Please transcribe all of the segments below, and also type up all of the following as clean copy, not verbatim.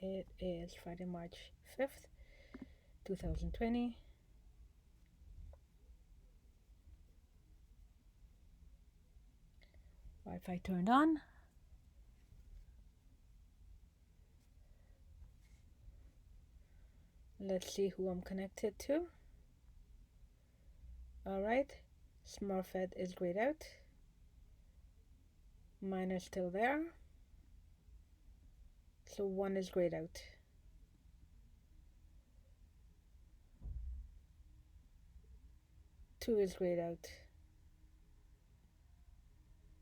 It is Friday, March 5th, 2020. Wi-Fi turned on. Let's see who I'm connected to. Alright, Smurfette is grayed out. Mine are still there. So 1 is grayed out. Two is grayed out.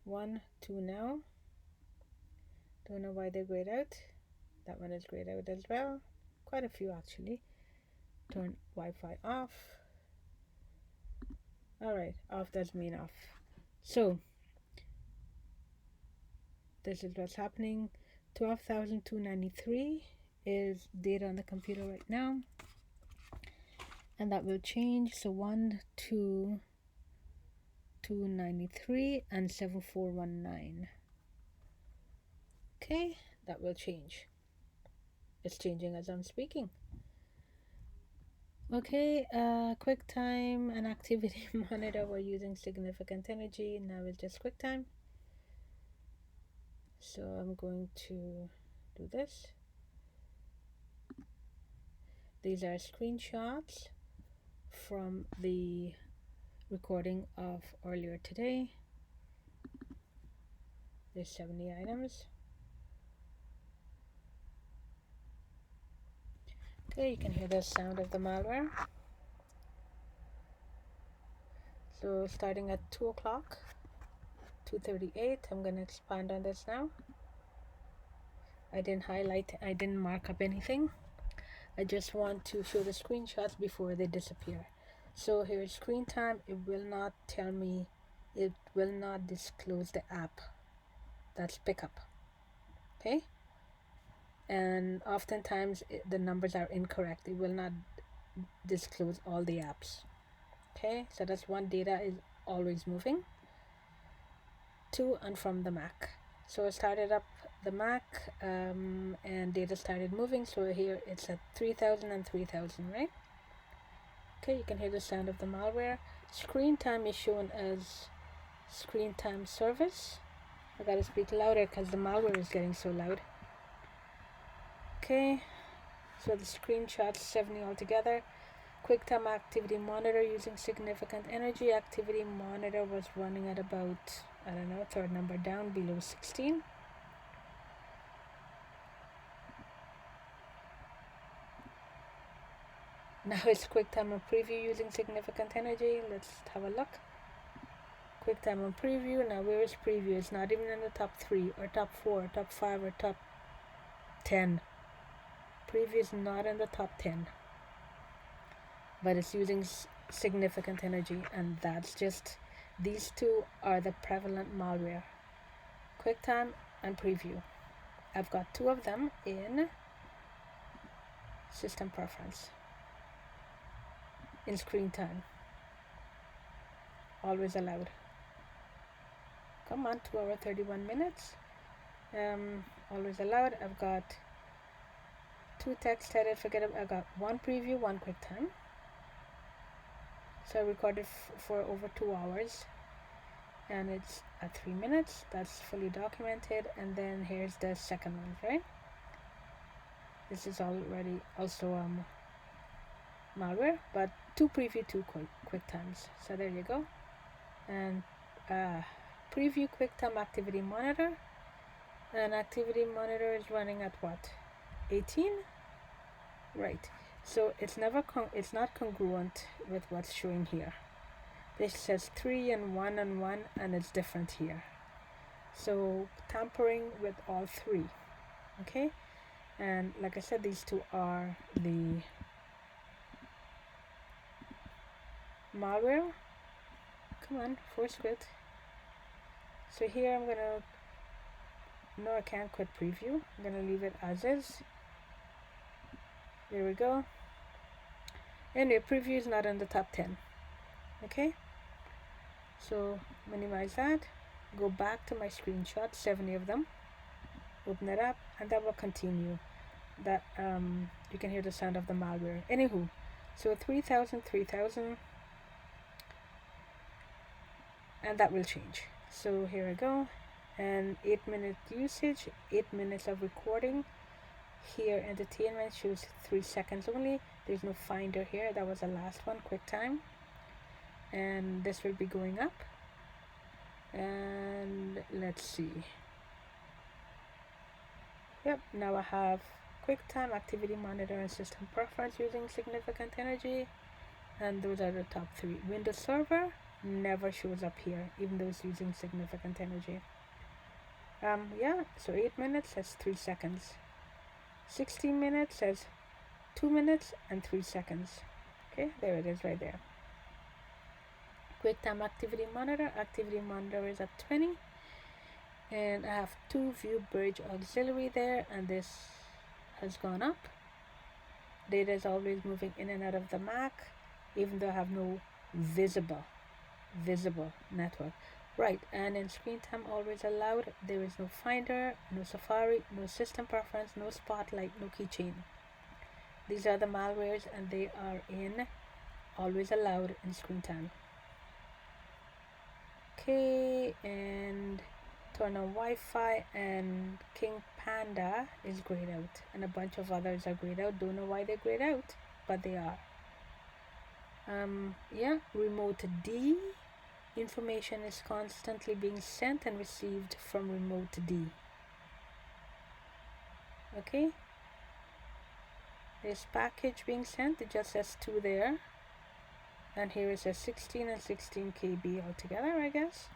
1, 2 now. Don't know why they're grayed out. That one is grayed out as well. Quite a few actually. Turn Wi-Fi off. Alright, off does mean off. So this is what's happening. 12,293 is data on the computer right now, and that will change. So 1, 2, 293 and 7419. Okay, that will change. It's changing as I'm speaking. Okay, QuickTime and activity monitor. We're using significant energy. Now it's just QuickTime. So I'm going to do this. These are screenshots from the recording of earlier today. There's 70 items. Okay, you can hear the sound of the malware. So starting at 2 o'clock, 2:38, I'm going to expand on this now. I didn't mark up anything. I just want to show the screenshots before they disappear. So here's screen time. It will not tell me, it will not disclose the app. That's pickup. Okay? And oftentimes the numbers are incorrect. It will not disclose all the apps. Okay, so that's one, data is always moving to and from the Mac. So I started up the Mac and data started moving. So here it's at 3,000 and 3,000, right? Okay, you can hear the sound of the malware. Screen time is shown as screen time service. I gotta speak louder because the malware is getting so loud. Okay, so the screenshots 70 altogether. QuickTime activity monitor using significant energy. Activity monitor was running at about, I don't know, third number down below 16. Now it's QuickTime on preview using significant energy. Let's have a look. QuickTime on preview. Now where is preview? It's not even in the top 3 or top 4 or top 5 or top 10. Preview is not in the top 10. But it's using significant energy, and that's just, these two are the prevalent malware, QuickTime and Preview. I've got 2 of them in system preference, in screen time, always allowed. Come on, 2 hours 31 minutes, always allowed. I've got 2 text edit, forget about, I got 1 preview, 1 QuickTime. So I recorded for over 2 hours, and it's at 3 minutes. That's fully documented. And then here's the second one, right? This is already also malware, but 2 preview, 2 quick times. So there you go. And preview QuickTime activity monitor, and activity monitor is running at what, 18, right? So it's not congruent with what's showing here. This says 3 and 1 and 1, and it's different here. So tampering with all 3. Okay, and like I said, these 2 are the malware. Come on, force quit. So here I'm gonna, no, I can't quit preview. I'm gonna leave it as is. There we go. Anyway, preview is not in the top 10. Okay, so minimize that, go back to my screenshot, 70 of them, open it up, and that will continue. that you can hear the sound of the malware. Anywho, so 3000, 3000, and that will change. So here I go, and 8-minute usage, 8 minutes of recording. Here entertainment shows 3 seconds only. There's no finder here. That was the last one, QuickTime, and this will be going up. And let's see. Yep, now I have QuickTime, activity monitor, and system preference using significant energy, and those are the top 3. Windows Server never shows up here, even though it's using significant energy. Yeah, so 8 minutes says 3 seconds. 16 minutes says 2 minutes and 3 seconds. Okay, there it is right there. QuickTime activity monitor is at 20, and I have 2 view bridge auxiliary there, and this has gone up. Data is always moving in and out of the Mac, even though I have no visible network. Right, and in screen time always allowed, there is no finder, no Safari, no system preference, no spotlight, no keychain. These are the malwares, and they are in always allowed in screen time. Okay, and turn on Wi-Fi, and King Panda is grayed out, and a bunch of others are grayed out. Don't know why they're grayed out, but they are. Yeah, remote D. Information is constantly being sent and received from remote D. Okay, this package being sent, it just says 2 there, and here it says 16 and 16 KB altogether, I guess.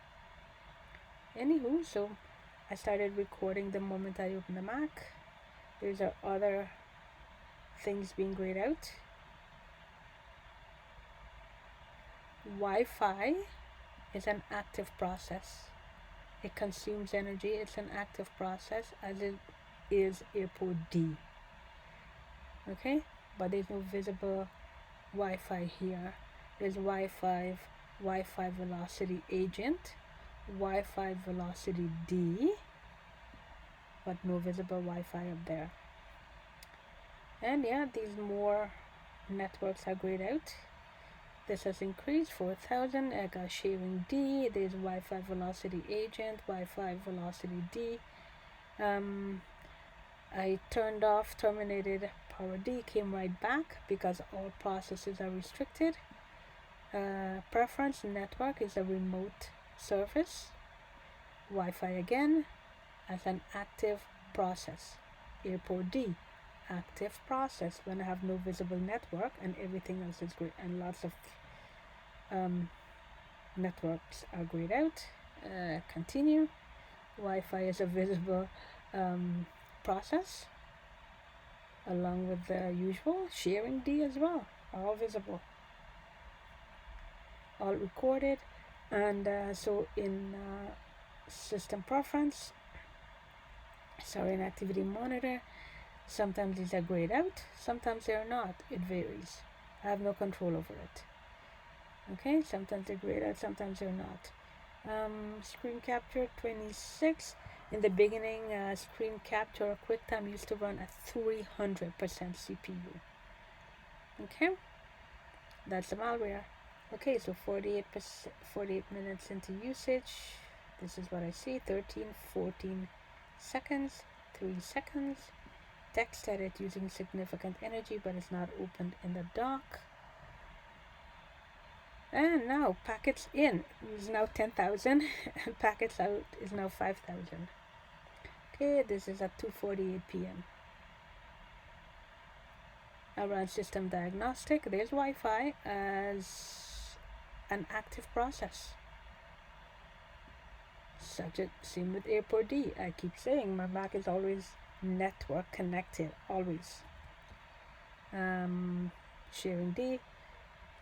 Anywho, so I started recording the moment I opened the Mac. There's other things being grayed out. Wi-Fi is an active process. It consumes energy. It's an active process, as it is Airport D. Okay, but there's no visible Wi-Fi here. There's Wi-Fi velocity agent, Wi-Fi velocity D, but no visible Wi-Fi up there. And yeah, these more networks are grayed out. This has increased 4,000. I got sharing D. There's Wi-Fi velocity agent, Wi-Fi velocity D. I terminated power D, came right back because all processes are restricted. Preference network is a remote service. Wi-Fi again as an active process. Airport D, active process when I have no visible network and everything else is great, and lots of networks are grayed out. Continue. Wi-Fi is a visible process along with the usual. Sharing D as well, all visible, all recorded. And so in system preference, in activity monitor, sometimes these are grayed out, sometimes they're not. It varies. I have no control over it. Okay, sometimes they're grayed out, sometimes they're not. Screen capture 26. In the beginning, screen capture QuickTime used to run at 300% CPU. Okay, that's the malware. Okay, so 48 minutes into usage. This is what I see: 13, 14 seconds, 3 seconds. Text edit using significant energy, but it's not opened in the dock. And now packets in is now 10,000 and packets out is now 5,000. Okay, this is at 2:48 p.m. I run system diagnostic. There's Wi-Fi as an active process. Same with Airport D. I keep saying my Mac is always network connected, always. Sharing D.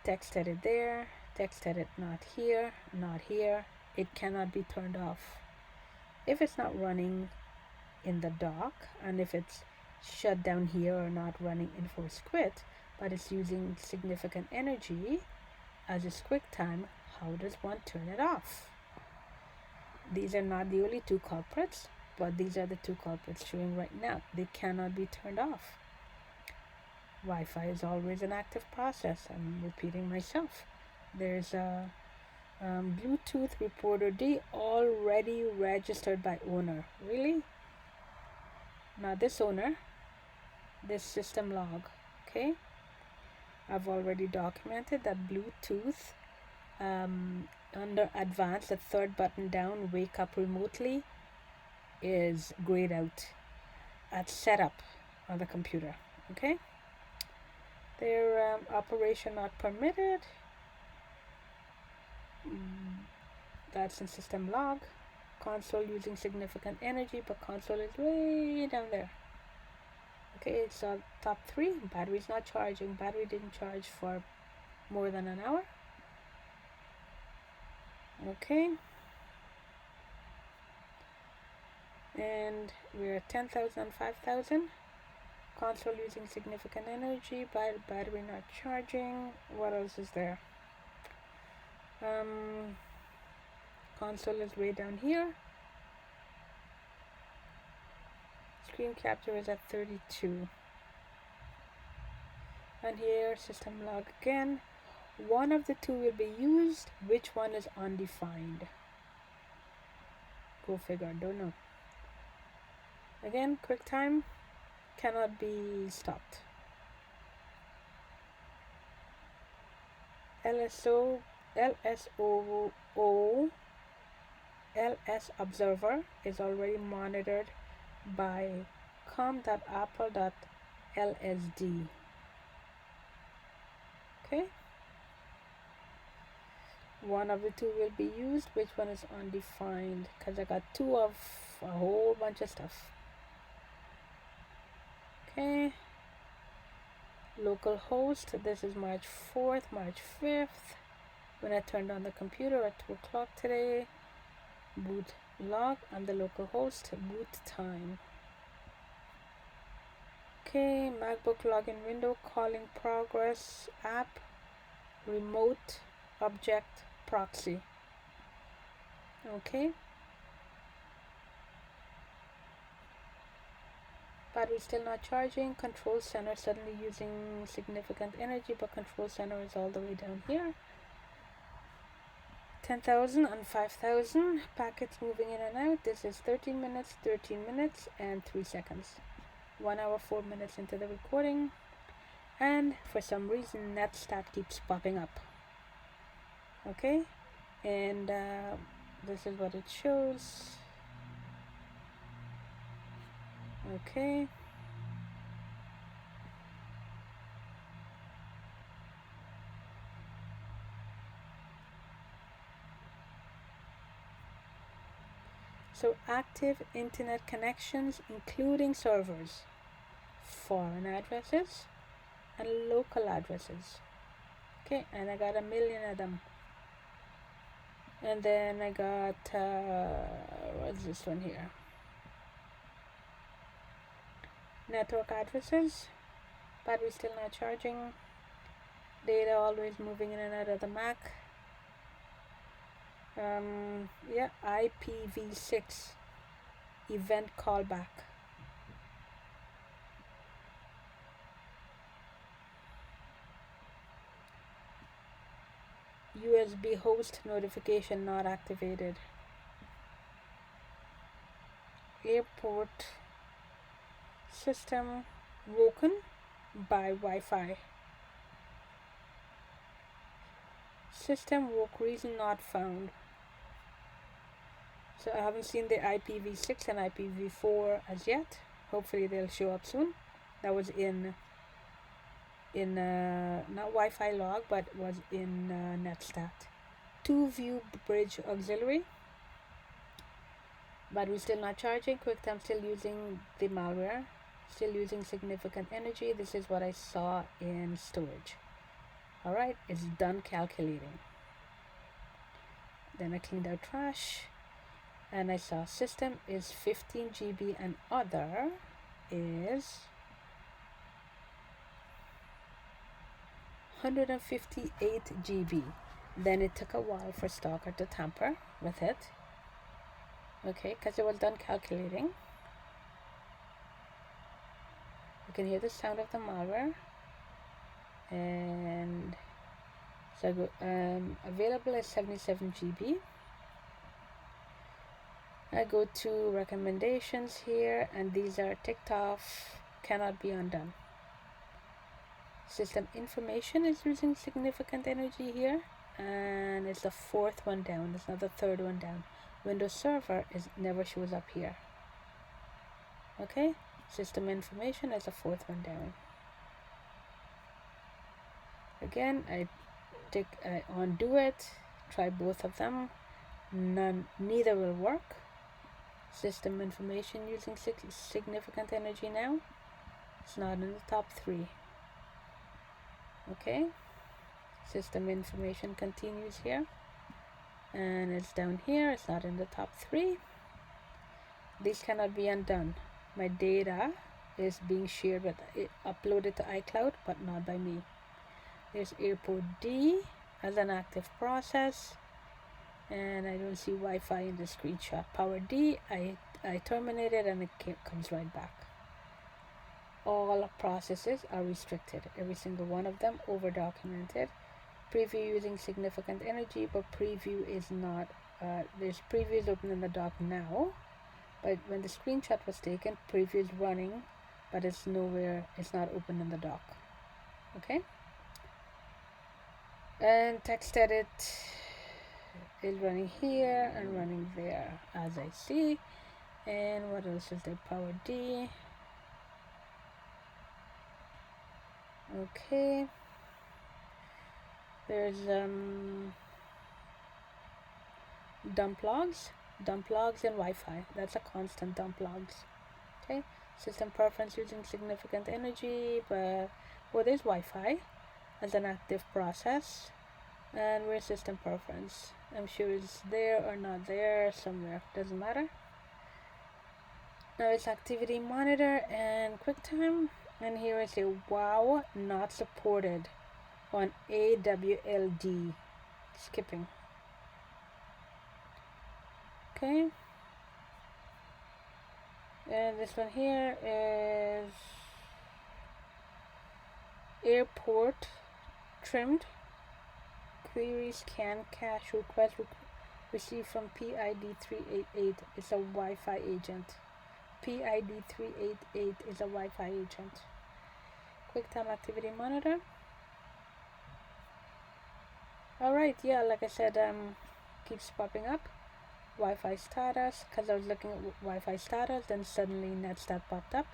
Text edit there, text edit not here, not here. It cannot be turned off if it's not running in the dock, and if it's shut down here or not running in ForceQuit, but it's using significant energy as is QuickTime. How does one turn it off? These are not the only 2 culprits. but these are the two culprits showing right now. They cannot be turned off. Wi-Fi is always an active process. I'm repeating myself. There's a Bluetooth reporter D already registered by owner. Really? Now this owner, this system log, okay? I've already documented that Bluetooth under advanced, the third button down, wake up remotely, is grayed out at setup on the computer, okay? Their operation not permitted. That's in system log. Console using significant energy, but console is way down there. Okay, it's top 3. Battery's not charging. Battery didn't charge for more than an hour. Okay. And we're at 10,000, 5,000. Console using significant energy, battery not charging. What else is there? Console is way down here. Screen capture is at 32. And here, system log again. One of the two will be used. Which one is undefined? Go figure, don't know. Again, QuickTime cannot be stopped. LS Observer is already monitored by com.apple.lsd. Okay. One of the two will be used. Which one is undefined? Because I got 2 of a whole bunch of stuff. Okay. Local-host. This is March 4th, March 5th. When I turned on the computer at 2 o'clock today. Boot log. I'm the local-host. Boot time. Okay. MacBook login window. Calling progress. App. Remote. Object. Proxy. Okay. Battery still not charging. Control center suddenly using significant energy, but control center is all the way down here. 10,000 and 5,000. Packets moving in and out. This is 13 minutes, 13 minutes, and 3 seconds. 1 hour, 4 minutes into the recording. And for some reason, NetStat keeps popping up. Okay. And this is what it shows. Okay. So active internet connections, including servers, foreign addresses and local addresses. Okay, and I got 1 million of them. And then I got what's this one here? Network addresses. Battery still not charging. Data always moving in and out of the Mac. Yeah, IPv6 event callback. USB host notification not activated. Airport system woken by Wi-Fi. System woke, reason not found. So I haven't seen the IPv6 and IPv4 as yet. Hopefully they'll show up soon. That was in not Wi-Fi log, but was in NetStat. 2View bridge auxiliary. Battery still not charging. QuickTime still using the malware. Still using significant energy. This is what I saw in storage. Alright, it's done calculating. Then I cleaned out trash. And I saw system is 15 GB and other is 158 GB. Then it took a while for Stalker to tamper with it. Okay, because it was done calculating. You can hear the sound of the malware. And so I go, available as 77 GB. I go to recommendations here, and these are ticked off, cannot be undone. System information is losing significant energy here, and it's the fourth one down. It's not the third one down. Windows Server never shows up here. Okay, system information is the fourth one down. Again, I undo it, try both of them. Neither will work. System information using significant energy now. It's not in the top 3. Okay, system information continues here, and it's down here. It's not in the top 3. These cannot be undone. My data is being shared with uploaded to iCloud, but not by me. There's Airport D as an active process, and I don't see Wi-Fi in the screenshot. Power D, I terminated, and it comes right back. All processes are restricted, every single one of them over documented. Preview using significant energy, but preview is not, there's previews open in the dock now, but when the screenshot was taken, preview is running, but it's nowhere, it's not open in the dock. Okay, and text edit is running here and running there as I see. And what else is there? Power D. Okay, there's dump logs and Wi-Fi. That's a constant, dump logs. Okay, system preference using significant energy, but there's Wi-Fi as an active process. And where's system preference? I'm sure it's there or not there somewhere, doesn't matter. Now it's activity monitor and QuickTime, and here I say wow, not supported on AWLD, skipping. Okay, and this one here is airport trimmed. Query scan cache request received from PID388 is a Wi-Fi agent. PID388 is a Wi-Fi agent. QuickTime activity monitor. Alright, yeah, like I said, keeps popping up. Wi-Fi status, because I was looking at Wi-Fi status, then suddenly NetStat popped up.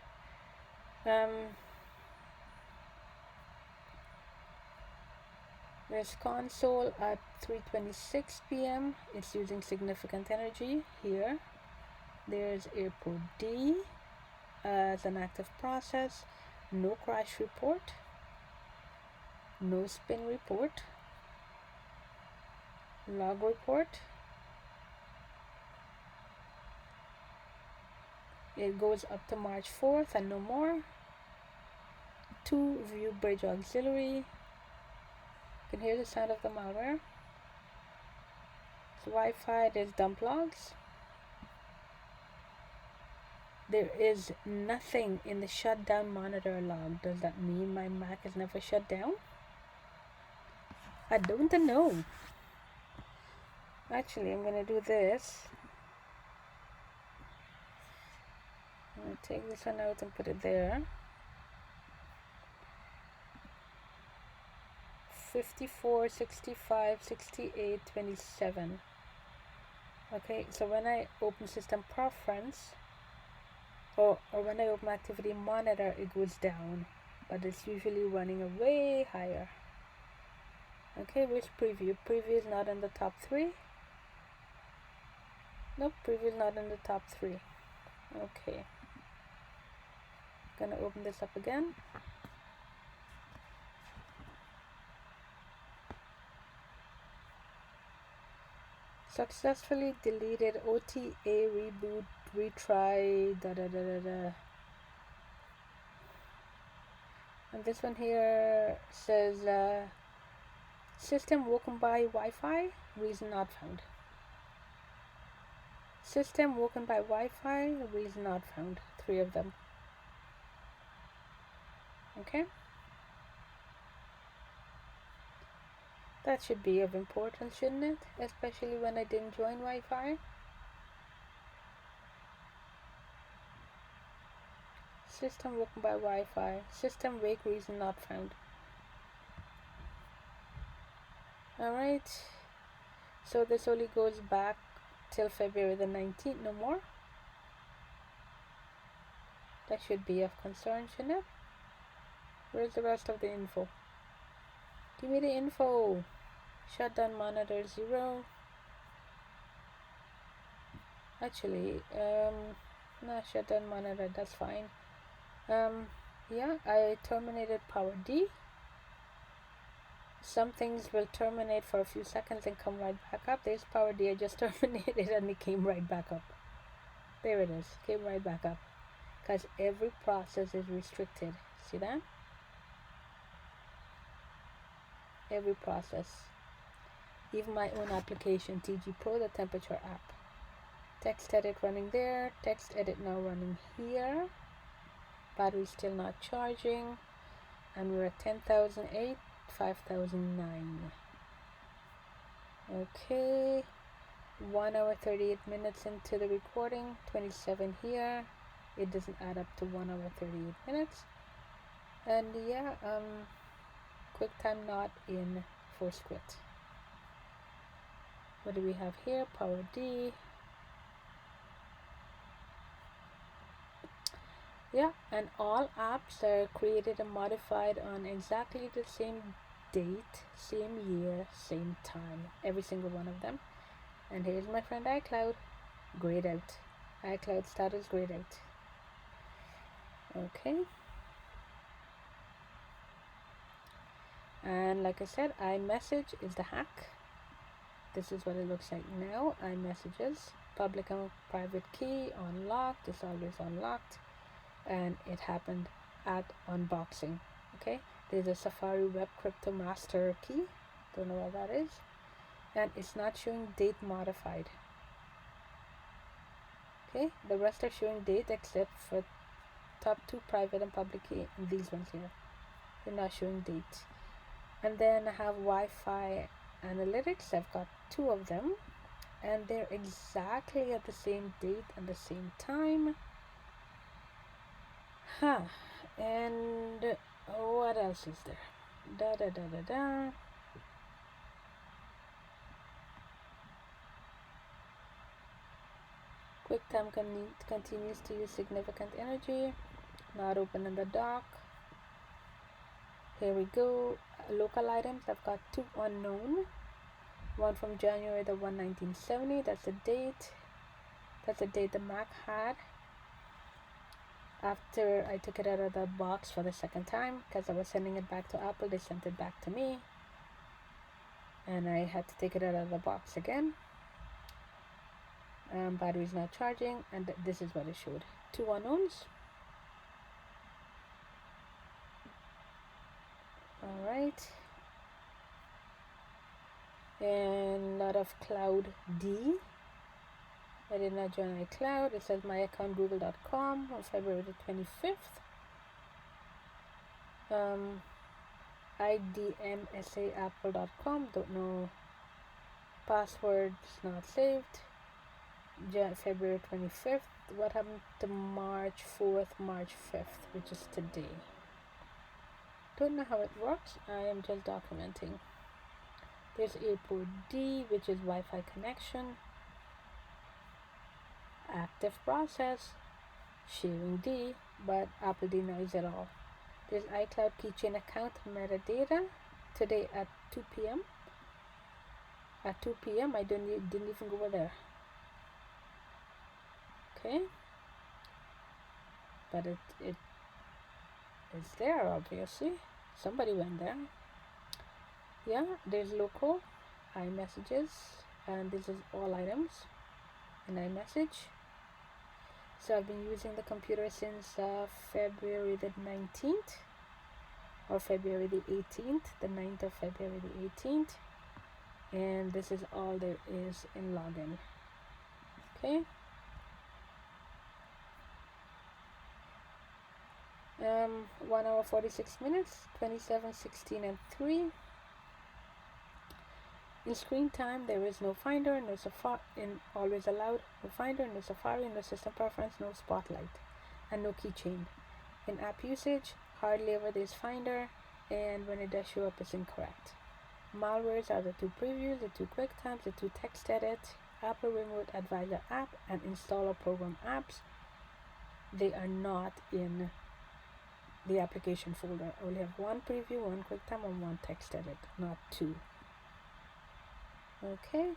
There's console at 3:26 p.m. It's using significant energy here. There's Airport D as an active process. No crash report. No spin report. Log report. It goes up to March 4th and no more. 2 view bridge auxiliary. You can hear the sound of the malware. So Wi-Fi, there's dump logs. There is nothing in the shutdown monitor log. Does that mean my Mac is never shut down? I don't know. Actually, I'm gonna do this. I'm gonna take this one out and put it there. 54, 65, 68, 27. Okay, so when I open system preference, or when I open activity monitor, it goes down, but it's usually running way higher. Okay, which preview? Preview is not in the top 3. Nope, preview is not in the top 3. Okay, gonna open this up again. Successfully deleted OTA reboot retry And this one here says system woken by Wi-Fi, reason not found. System woken by Wi-Fi, reason not found. 3 of them. Okay, that should be of importance, shouldn't it? Especially when I didn't join Wi-Fi. System woken by Wi-Fi. System wake, reason not found. Alright, so this only goes back till February the 19th, no more. That should be of concern, shouldn't it? Where's the rest of the info? Give me the info. Shutdown monitor 0. Actually, no, shutdown monitor, that's fine. Yeah, I terminated power D. Some things will terminate for a few seconds and come right back up. There's power D. I just terminated and it came right back up. There it is. Came right back up. Because every process is restricted. See that? Every process. Even my own application, TG Pro, the temperature app. Text edit running there. Text edit now running here. Battery still not charging. And we're at 10,008. 5,009. Okay, 1 hour 38 minutes into the recording. 27 here. It doesn't add up to 1 hour 38 minutes. And yeah, QuickTime not in force quit. What do we have here? Power D. Yeah, and all apps are created and modified on exactly the same date, same year, same time. Every single one of them. And here's my friend iCloud. Grayed out. iCloud status grayed out. Okay. And like I said, iMessage is the hack. This is what it looks like now. iMessages. Public and private key unlocked. It's always unlocked. And it happened at unboxing. Okay, there's a Safari Web Crypto Master key, don't know what that is, and it's not showing date modified. Okay, the rest are showing date except for top 2 private and public key, and these ones here, they're not showing date. And then I have Wi-Fi analytics. I've got 2 of them, and they're exactly at the same date and the same time. And what else is there? QuickTime continues to use significant energy. Not open in the dock. Here we go. Local items. I've got 2 unknown. One from January the 1, 1970. That's the date. That's the date the Mac had. After I took it out of the box for the second time, because I was sending it back to Apple, they sent it back to me. And I had to take it out of the box again. Battery's not charging, and this is what it showed. 2 unknowns. Alright. And a lot of Cloud D. I did not join iCloud. It says my account google.com on February the 25th. idmsaapple.com. Don't know. Password is not saved. February 25th. What happened to March 4th, March 5th, which is today? Don't know how it works. I am just documenting. There's Airport D, which is Wi-Fi connection. Active process, sharing D, but Apple denies it all. There's iCloud keychain account metadata today at 2 p.m. At 2 p.m. I didn't even go over there. Okay, but it is there, obviously. Somebody went there. Yeah, there's local iMessages, and this is all items in iMessage. So I've been using the computer since February the 19th, or February the 18th, the 9th of February the 18th, and this is all there is in login. Okay, 1 hour 46 minutes, 27, 16, and 3. In screen time, there is no Finder, no Safari, in always allowed, no Finder, no Safari, no system preference, no Spotlight, and no keychain. In app usage, hardly ever there's Finder, and when it does show up, it's incorrect. Malwares are the 2 previews, the 2 quick times, the 2 text edit, Apple Remote Advisor app, and installer program apps. They are not in the application folder. I only have 1 preview, 1 quick time, and 1 text edit, not 2. Okay,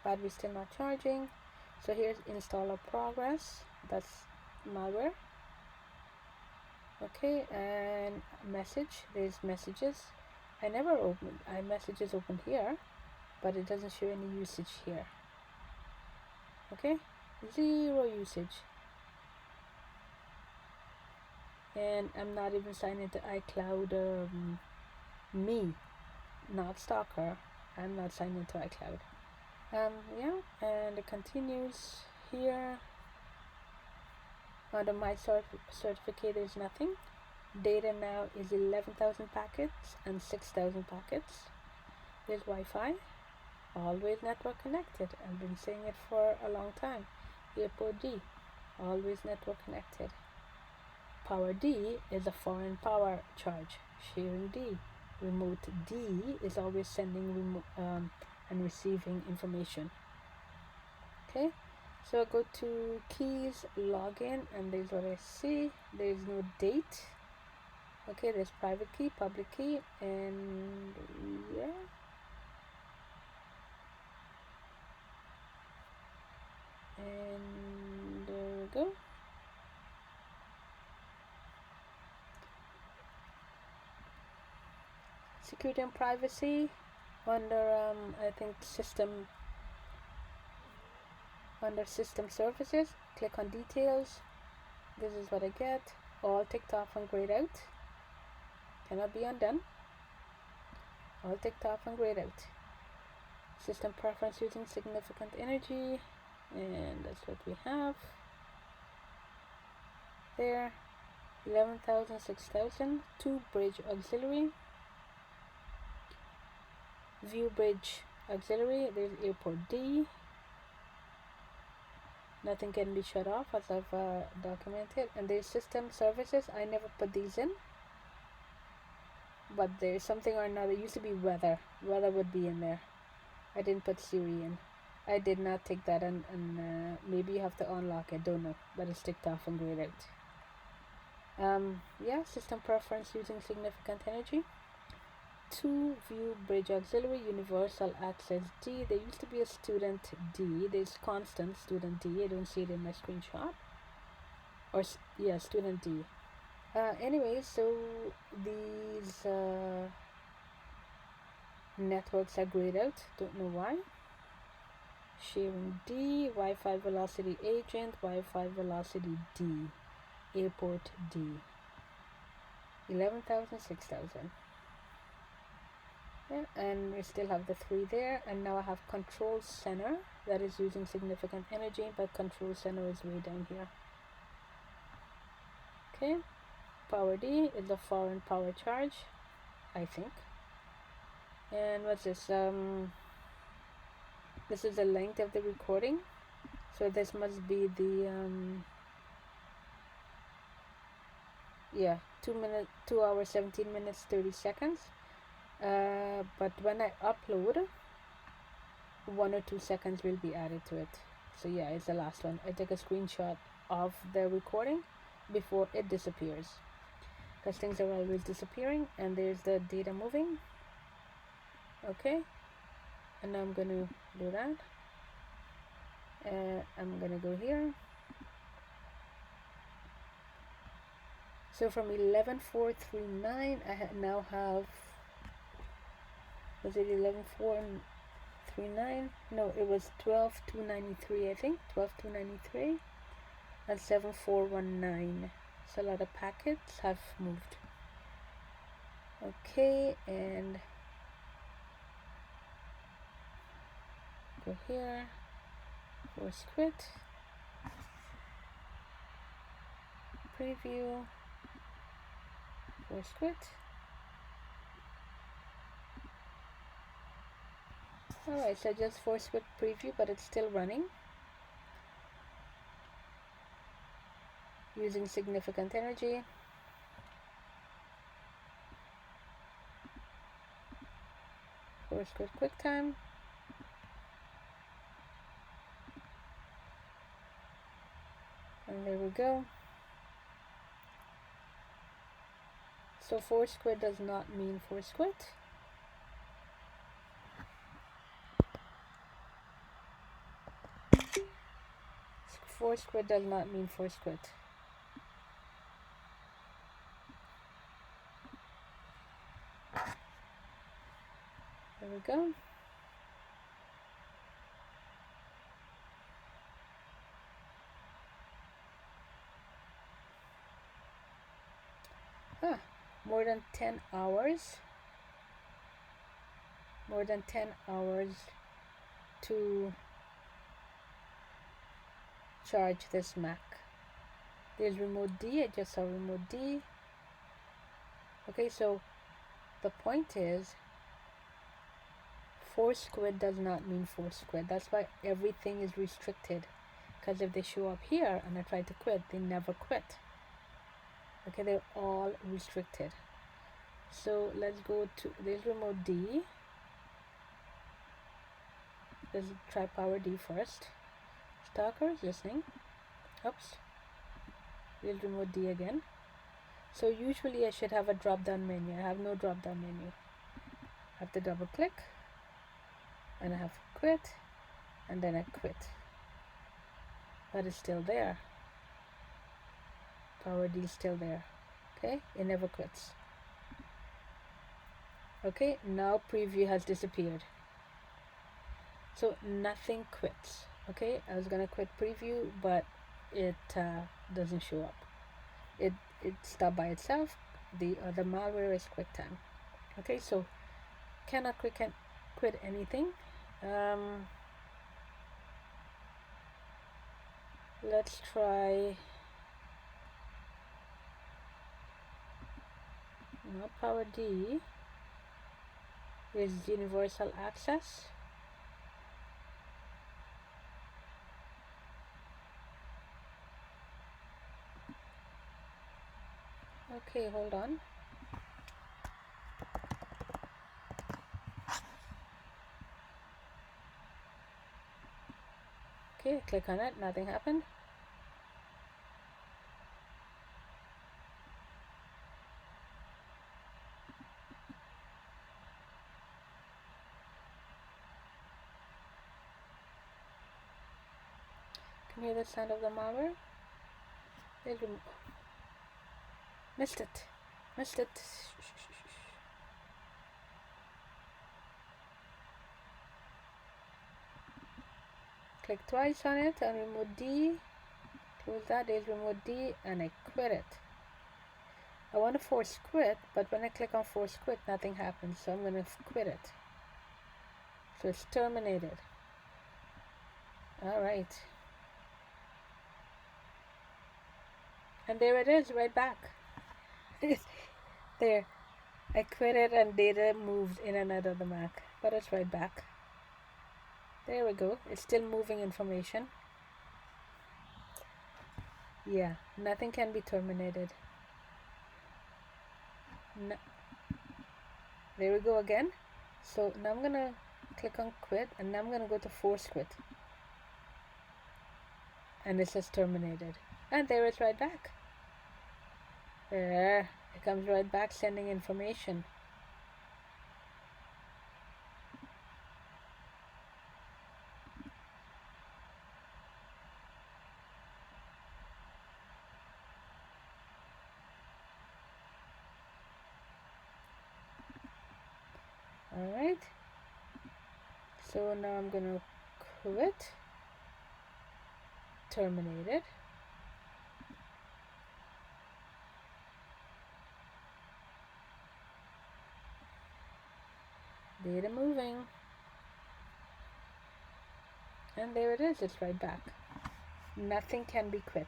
battery still not charging. So here's installer progress, that's malware. Okay, and message, there's messages. I never open iMessages open here, but it doesn't show any usage here. Okay, 0 usage. And I'm not even signed into iCloud. Me, not Stalker, I'm not signed into iCloud. Yeah, and it continues here. Under my certificate, there's nothing. Data now is 11,000 packets and 6,000 packets. There's Wi-Fi, always network connected. I've been saying it for a long time. Airport D, always network connected. Power D is a foreign power charge. Sharing D. Remote D is always sending and receiving information. Okay, so I go to keys, login, and there's what I see. There's no date. Okay, there's private key, public key, and yeah. And there we go. Security and privacy under I think under system services, click on details. This is what I get. All ticked off and grayed out. Cannot be undone. All ticked off and grayed out. System preference using significant energy, and that's what we have there. 11,000, 6,000. 2 bridge auxiliary. View bridge auxiliary. There's airport D. Nothing can be shut off as I've documented. And there's system services. I never put these in, but there's something or another. It used to be weather. Weather would be in there. I didn't put Siri in. I did not take that, and maybe you have to unlock it. Don't know, but it's ticked off and grayed out. Yeah, system preference using significant energy. 2 view bridge auxiliary, universal access D. There used to be a student D. There's constant student D. I don't see it in my screenshot. Or yeah, student D. Anyway, so these networks are grayed out. Don't know why. Sharing D, Wi-Fi velocity agent, Wi-Fi velocity D, airport D. 11,000, 6,000. Yeah, and we still have the 3 there, and now I have control center that is using significant energy, but control center is way down here. Okay, power D is a foreign power charge, I think. And what's this? This is the length of the recording, so this must be the yeah, 2 hours 17 minutes 30 seconds. But when I upload, 1 or 2 seconds will be added to it. So yeah, it's the last one. I take a screenshot of the recording before it disappears, because things are always disappearing. And there's the data moving. Okay, and now I'm gonna do that. I'm gonna go here. So from 11,439 I now have, was it 11,439? No, it was 12,293, I think. 12,293 and 7,419. So a lot of packets have moved. Okay, and go here for script preview. Force quit. Alright, so just force quit preview, but it's still running. Using significant energy. Force quit QuickTime. And there we go. So force quit does not mean force quit. Force quit does not mean force quit. There we go. More than 10 hours. More than 10 hours to charge this Mac. There's remote D. I just saw remote D. Okay, so the point is, force quit does not mean force quit. That's why everything is restricted. Because if they show up here and I try to quit, they never quit. Okay, they're all restricted. So let's go to, there's remote D. Let's try power D first. Stalker is listening. Oops. There's remote D again. So usually I should have a drop down menu. I have no drop down menu. I have to double click. And I have quit. And then I quit. But it's still there. Power D is still there. Okay, it never quits. Okay, now preview has disappeared. So nothing quits. Okay, I was gonna quit preview, but it doesn't show up. It stopped by itself. The other malware is QuickTime. Okay, so cannot quit anything. Let's try. Not power D. Is universal access. Okay, hold on. Okay, click on it, nothing happened. Can you hear the sound of the malware? Missed it. Missed it. Click twice on it and remote D. Close that. There's remote D and I quit it. I want to force quit, but when I click on force quit, nothing happens. So I'm going to quit it. So it's terminated. All right. And there it is, right back. There. I quit it and data moved in and out of the Mac. But it's right back. There we go. It's still moving information. Yeah, nothing can be terminated. No. There we go again. So now I'm going to click on quit and now I'm going to go to force quit. And it says terminated. And there it's right back. There. It comes right back sending information. Alright. So now I'm going to quit. Terminated. Data moving. And there it is. It's right back. Nothing can be quit.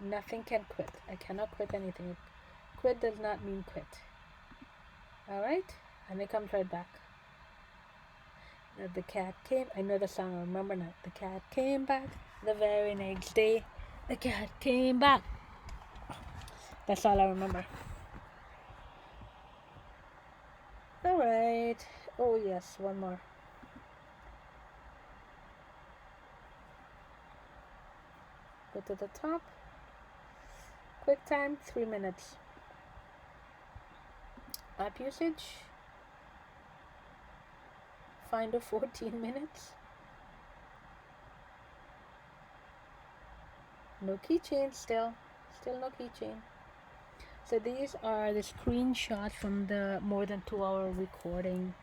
Nothing can quit. I cannot quit anything. quit does not mean quit. Alright? And it comes right back. Now the cat came. I know the song, I remember now. The cat came back the very next day. The cat came back. That's all I remember. Alright. Oh, yes, one more. Go to the top. Quick time, 3 minutes. App usage. Finder 14 minutes. No keychain still no keychain. So these are the screenshots from the more than 2 hour recording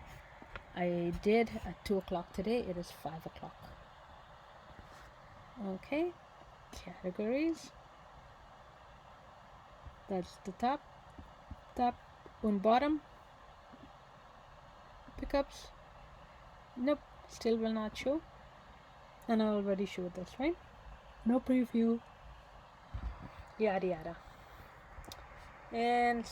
I did at 2 o'clock today. It is 5 o'clock. Okay, categories. That's the top and bottom. Pickups. Nope, still will not show. And I already showed this, right? No preview. Yada yada. And